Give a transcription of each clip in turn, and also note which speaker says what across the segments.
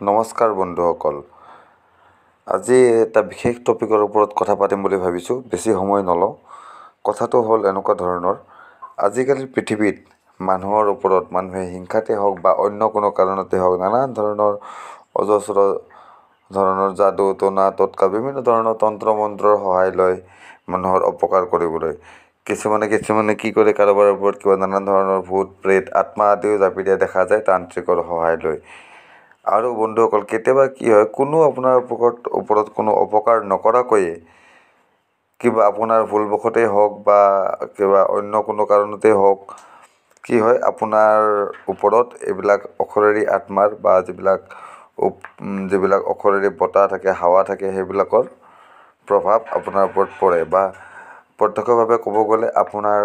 Speaker 1: নমস্কাৰ বন্ধুসকল, আজি এটা বিশেষ টপিকৰ ওপৰত কথা পাতিম বুলি ভাবিছোঁ। বেছি সময় নলওঁ। কথাটো হ'ল এনেকুৱা ধৰণৰ, আজিকালিৰ পৃথিৱীত মানুহৰ ওপৰত মানুহে হিংসাতে হওক বা অন্য কোনো কাৰণতে হওক নানান ধৰণৰ অজস্ৰ ধৰণৰ যাদু টনা টটকা বিভিন্ন ধৰণৰ তন্ত্ৰ মন্ত্ৰৰ সহায় লয় মানুহৰ অপকাৰ কৰিবলৈ। কিছুমানে কি কৰে, কাৰোবাৰ ওপৰত কিবা নানান ধৰণৰ ভূত প্ৰেত আত্মা আদিও জাপি দিয়া দেখা যায় তান্ত্ৰিকৰ সহায় লৈ। আৰু বন্ধুসকল, কেতিয়াবা কি হয়, কোনো আপোনাৰ ওপৰত কোনো অপকাৰ নকৰাকৈয়ে কিবা আপোনাৰ ভুলবশতেই হওক বা কিবা অন্য কোনো কাৰণতেই হওক, কি হয়, আপোনাৰ ওপৰত এইবিলাক অশৰীৰী আত্মাৰ বা যিবিলাক অশৰীৰী বতাহ থাকে, হাৱা থাকে, সেইবিলাকৰ প্ৰভাৱ আপোনাৰ ওপৰত পৰে বা প্ৰত্যক্ষভাৱে ক'ব গ'লে আপোনাৰ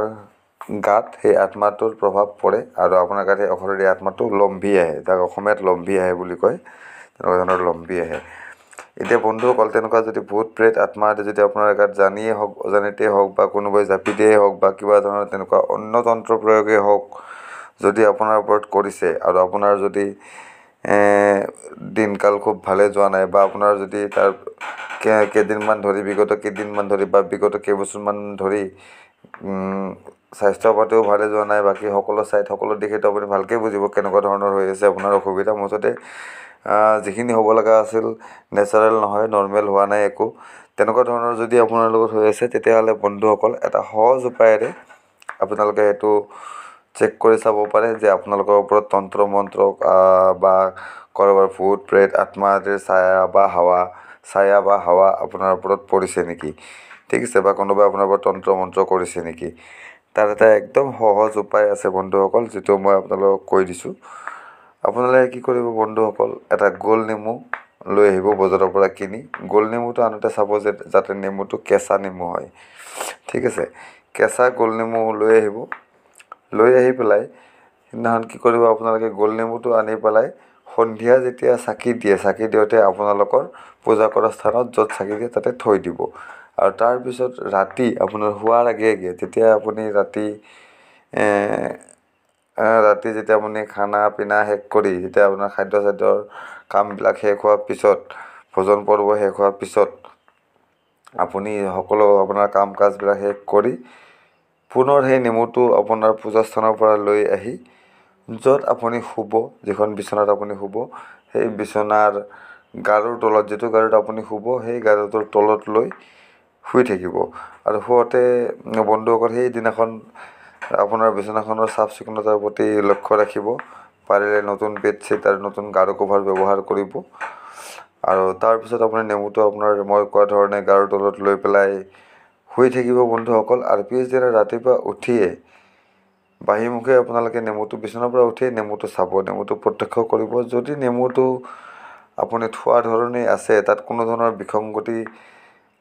Speaker 1: গাত সেই আত্মাটোৰ প্ৰভাৱ পৰে আৰু আপোনাৰ গাত সেই অশৰীৰী আত্মাটো লম্ভি আহে, যাক অসমীয়াত লম্ভি আহে বুলি কয়। তেনেকুৱা ধৰণৰ লম্ভি আহে। এতিয়া বন্ধুসকল, তেনেকুৱা যদি ভূত প্ৰেত আত্মা আদি যদি আপোনাৰ গাত জানিয়েই হওক অজানিতেই হওক বা কোনোবাই জাপি দিয়েই হওক বা কিবা ধৰণৰ তেনেকুৱা অন্য তন্ত্ৰ প্ৰয়োগেই হওক যদি আপোনাৰ ওপৰত কৰিছে আৰু আপোনাৰ যদি দিনকাল খুব ভালে যোৱা নাই বা আপোনাৰ যদি তাৰ বিগত কেইদিনমান ধৰি বা বিগত কেইবছৰমান ধৰি স্বাস্থ্য পাতিও ভালে যোৱা নাই, বাকী সকলো দিশেতো আপুনি ভালকৈ বুজিব কেনেকুৱা ধৰণৰ হৈ আছে আপোনাৰ অসুবিধা। মুঠতে যিখিনি হ'ব লগা আছিল নেচাৰেল নহয়, নৰ্মেল হোৱা নাই একো, তেনেকুৱা ধৰণৰ যদি আপোনাৰ লগত হৈ আছে, তেতিয়াহ'লে বন্ধুসকল এটা সহজ উপায়েৰে আপোনালোকে সেইটো চেক কৰি চাব পাৰে যে আপোনালোকৰ ওপৰত তন্ত্ৰ মন্ত্ৰ বা কাৰোবাৰ ভূত প্ৰেত আত্মা আদিৰ ছায়া বা হাৱা আপোনাৰ ওপৰত পৰিছে নেকি, ঠিক আছে, বা কোনোবাই আপোনাৰ ওপৰত তন্ত্ৰ মন্ত্ৰ কৰিছে নেকি। তাৰ এটা একদম সহজ উপায় আছে বন্ধুসকল, যিটো মই আপোনালোকক কৈ দিছোঁ। আপোনালোকে কি কৰিব বন্ধুসকল, এটা গোল নেমু লৈ আহিব বজাৰৰ পৰা কিনি। গোল নেমুটো আনোতে চাব যাতে নেমুটো কেঁচা নেমু হয়, ঠিক আছে। কেঁচা গোল নেমু লৈ আহিব। লৈ আহি পেলাই সিদিনাখন কি কৰিব, আপোনালোকে গোল নেমুটো আনি পেলাই সন্ধিয়া যেতিয়া চাকি দিওঁতে আপোনালোকৰ পূজা কৰা স্থানত য'ত চাকি দিয়ে তাতে থৈ দিব। আৰু তাৰপিছত ৰাতি আপোনাৰ শোৱাৰ আগে যেতিয়া আপুনি ৰাতি যেতিয়া আপুনি খানা পিনা শেষ কৰি যেতিয়া আপোনাৰ খাদ্য চাদ্যৰ কামবিলাক শেষ হোৱাৰ পিছত, ভোজন পৰ্ব শেষ হোৱাৰ পিছত আপুনি সকলো আপোনাৰ কাম কাজবিলাক শেষ কৰি পুনৰ সেই নেমুটো আপোনাৰ পূজাস্থানৰ পৰা লৈ আহি য'ত আপুনি শুব, যিখন বিচনাত আপুনি শুব, সেই বিচনাৰ গাৰুৰ তলত, যিটো গাৰুত আপুনি শুব সেই গাৰুটোৰ তলত লৈ শুই থাকিব। আৰু শুওঁতে বন্ধুসকল সেইদিনাখন আপোনাৰ বিচনাখনৰ চাফ চিকুণতাৰ প্ৰতি লক্ষ্য ৰাখিব। পাৰিলে নতুন বেডশ্বীট আৰু নতুন গাৰু কভাৰ ব্যৱহাৰ কৰিব। আৰু তাৰপিছত আপুনি নেমুটো আপোনাৰ মই কোৱা ধৰণে গাৰুৰ তলত লৈ পেলাই শুই থাকিব বন্ধুসকল। আৰু পিছদিনা ৰাতিপুৱা উঠিয়ে বাহিৰমুখে আপোনালোকে নেমুটো বিচনাৰ পৰা উঠিয়ে নেমুটো চাব, নেমুটো প্ৰত্যক্ষ কৰিব। যদি নেমুটো আপুনি থোৱা ধৰণেই আছে, তাত কোনো ধৰণৰ বিসংগতি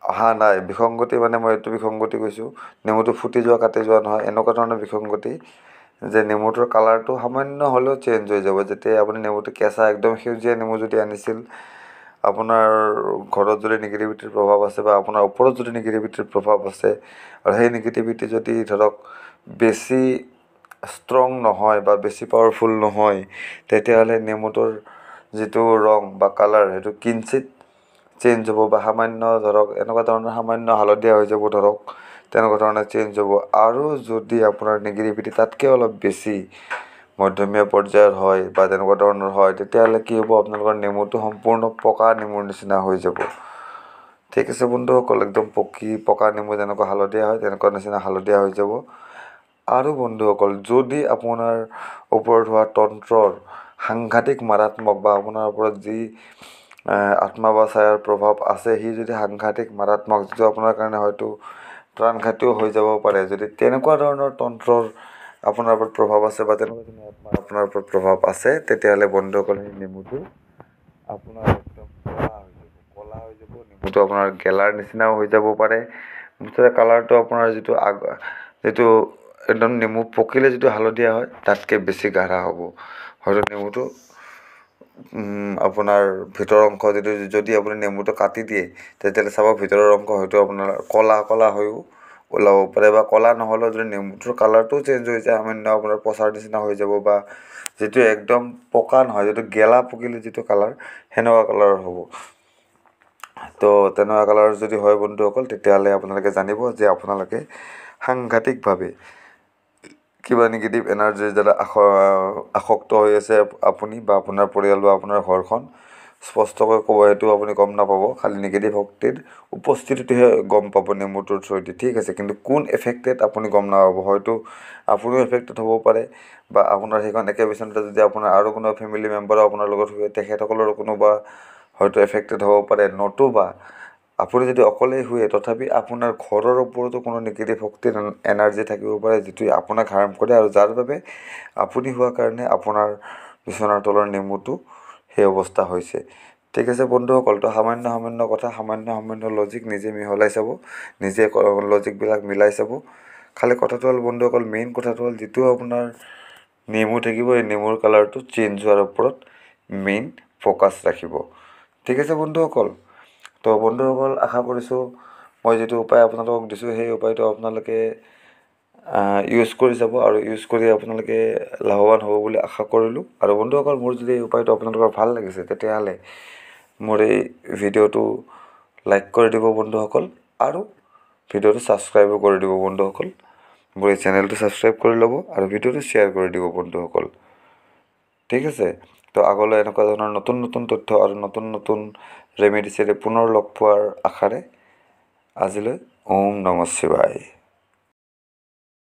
Speaker 1: অহা নাই, বিসংগতি মানে মই এইটো বিসংগতি কৈছোঁ, নেমুটো ফুটি যোৱা কাটি যোৱা নহয়, এনেকুৱা ধৰণৰ বিসংগতি যে নেমুটোৰ কালাৰটো সামান্য হ'লেও চেঞ্জ হৈ যাব। যেতিয়া আপুনি নেমুটো কেঁচা একদম সেউজীয়া নেমু যদি আনিছিল, আপোনাৰ ঘৰত যদি নিগেটিভিটিৰ প্ৰভাৱ আছে বা আপোনাৰ ওপৰত যদি নিগেটিভিটিৰ প্ৰভাৱ আছে আৰু সেই নিগেটিভিটি যদি ধৰক বেছি ষ্ট্ৰং নহয় বা বেছি পাৱাৰফুল নহয়, তেতিয়াহ'লে নেমুটোৰ যিটো ৰং বা কালাৰ সেইটো কিঞ্চিত চেঞ্জ হ'ব বা সামান্য ধৰক এনেকুৱা ধৰণৰ সামান্য হালধীয়া হৈ যাব, ধৰক তেনেকুৱা ধৰণে চেঞ্জ হ'ব। আৰু যদি আপোনাৰ নিগেটিভিটি তাতকৈ অলপ বেছি মধ্যমীয়া পৰ্যায়ৰ হয় বা তেনেকুৱা ধৰণৰ হয়, তেতিয়াহ'লে কি হ'ব, আপোনালোকৰ নেমুটো সম্পূৰ্ণ পকা নেমুৰ নিচিনা হৈ যাব, ঠিক আছে বন্ধুসকল। একদম পকা নেমু যেনেকুৱা হালধীয়া হয় তেনেকুৱা নিচিনা হালধীয়া হৈ যাব। আৰু বন্ধুসকল, যদি আপোনাৰ ওপৰত হোৱা তন্ত্ৰৰ সাংঘাতিক মাৰাত্মক বা আপোনাৰ ওপৰত যি আত্মা বা ছায়াৰ প্ৰভাৱ আছে সি যদি সাংঘাতিক মাৰাত্মক, যিটো আপোনাৰ কাৰণে হয়তো প্ৰাণঘাতীও হৈ যাব পাৰে, যদি তেনেকুৱা ধৰণৰ তন্ত্ৰৰ আপোনাৰ ওপৰত প্ৰভাৱ আছে বা তেনেকুৱা ধৰণৰ আত্মাৰ আপোনাৰ ওপৰত প্ৰভাৱ আছে, তেতিয়াহ'লে বন্ধুসকল সেই নেমুটো আপোনাৰ একদম ক'লা হৈ যাব। নেমুটো আপোনাৰ গেলাৰ নিচিনাও হৈ যাব পাৰে। মুঠতে কালাৰটো আপোনাৰ যিটো একদম নেমু পকিলে যিটো হালধীয়া হয় তাতকৈ বেছি গাঢ়া হ'ব। হয়তো নেমুটো আপোনাৰ ভিতৰৰ অংশ যদি আপুনি নেমুটো কাটি দিয়ে, তেতিয়াহ'লে চাব ভিতৰৰ অংশ হয়তো আপোনাৰ ক'লা হৈও ওলাব পাৰে, বা ক'লা নহ'লেও যদি নেমুটোৰ কালাৰটোও চেঞ্জ হৈ যায়, সামান্য আপোনাৰ পচাৰ নিচিনা হৈ যাব, বা যিটো একদম পকা নহয়, যিটো গেলা পকিলে যিটো কালাৰ সেনেকুৱা কালাৰৰ হ'ব। তো তেনেকুৱা কালাৰ যদি হয় বন্ধুসকল, তেতিয়াহ'লে আপোনালোকে জানিব যে আপোনালোকে সাংঘাতিকভাৱে কিবা নিগেটিভ এনাৰ্জিৰ দ্বাৰা আসক্ত হৈ আছে আপুনি বা আপোনাৰ পৰিয়াল বা আপোনাৰ ঘৰখন। স্পষ্টকৈ ক'ব, সেইটো আপুনি গম নাপাব, খালি নিগেটিভ শক্তিৰ উপস্থিতিটোহে গম পাব নেমুটোৰ থ্ৰুৱেদি, ঠিক আছে। কিন্তু কোন এফেক্টেড আপুনি গম নাপাব, হয়তো আপুনিও এফেক্টেড হ'ব পাৰে, বা আপোনাৰ সেইখন একে বিচনাতে যদি আপোনাৰ আৰু কোনো ফেমিলি মেম্বাৰো আপোনাৰ লগত শুৱে, তেখেতসকলৰো কোনোবা হয়তো এফেক্টেড হ'ব পাৰে, নতুবা আপুনি যদি অকলেই শুৱে তথাপি আপোনাৰ ঘৰৰ ওপৰতো কোনো নিগেটিভ শক্তিৰ এনাৰ্জি থাকিব পাৰে, যিটোৱে আপোনাক হাৰ্ম কৰে, আৰু যাৰ বাবে আপুনি হোৱাৰ কাৰণে আপোনাৰ বিচনাৰ তলৰ নেমুটো সেই অৱস্থা হৈছে। ঠিক আছে বন্ধুসকল, তো সামান্য কথা, সামান্য লজিক নিজে মিহলাই চাব, নিজে লজিকবিলাক মিলাই চাব। খালি কথাটো হ'ল বন্ধুসকল, মেইন কথাটো হ'ল যিটো আপোনাৰ নেমু থাকিব, এই নেমুৰ কালাৰটো চেঞ্জ হোৱাৰ ওপৰত মেইন ফ'কাছ ৰাখিব। ঠিক আছে বন্ধুসকল। তো বন্ধুসকল, আশা কৰিছোঁ মই যিটো উপায় আপোনালোকক দিছোঁ সেই উপায়টো আপোনালোকে ইউজ কৰি যাব, আৰু ইউজ কৰি আপোনালোকে লাভৱান হ'ব বুলি আশা কৰিলোঁ। আৰু বন্ধুসকল, মোৰ যদি এই উপায়টো আপোনালোকৰ ভাল লাগিছে, তেতিয়াহ'লে মোৰ এই ভিডিঅ'টো লাইক কৰি দিব বন্ধুসকল, আৰু ভিডিঅ'টো ছাবস্ক্ৰাইবো কৰি দিব বন্ধুসকল। মোৰ এই চেনেলটো ছাবস্ক্ৰাইব কৰি ল'ব, আৰু ভিডিঅ'টো শ্বেয়াৰ কৰি দিব বন্ধুসকল। ঠিক আছে। তো আগলৈ এনেকুৱা ধৰণৰ নতুন তথ্য আৰু নতুন ৰেমেডিছেৰে পুনৰ লগ পোৱাৰ আশাৰে আজিলৈ ওম নমঃ শিৱায়।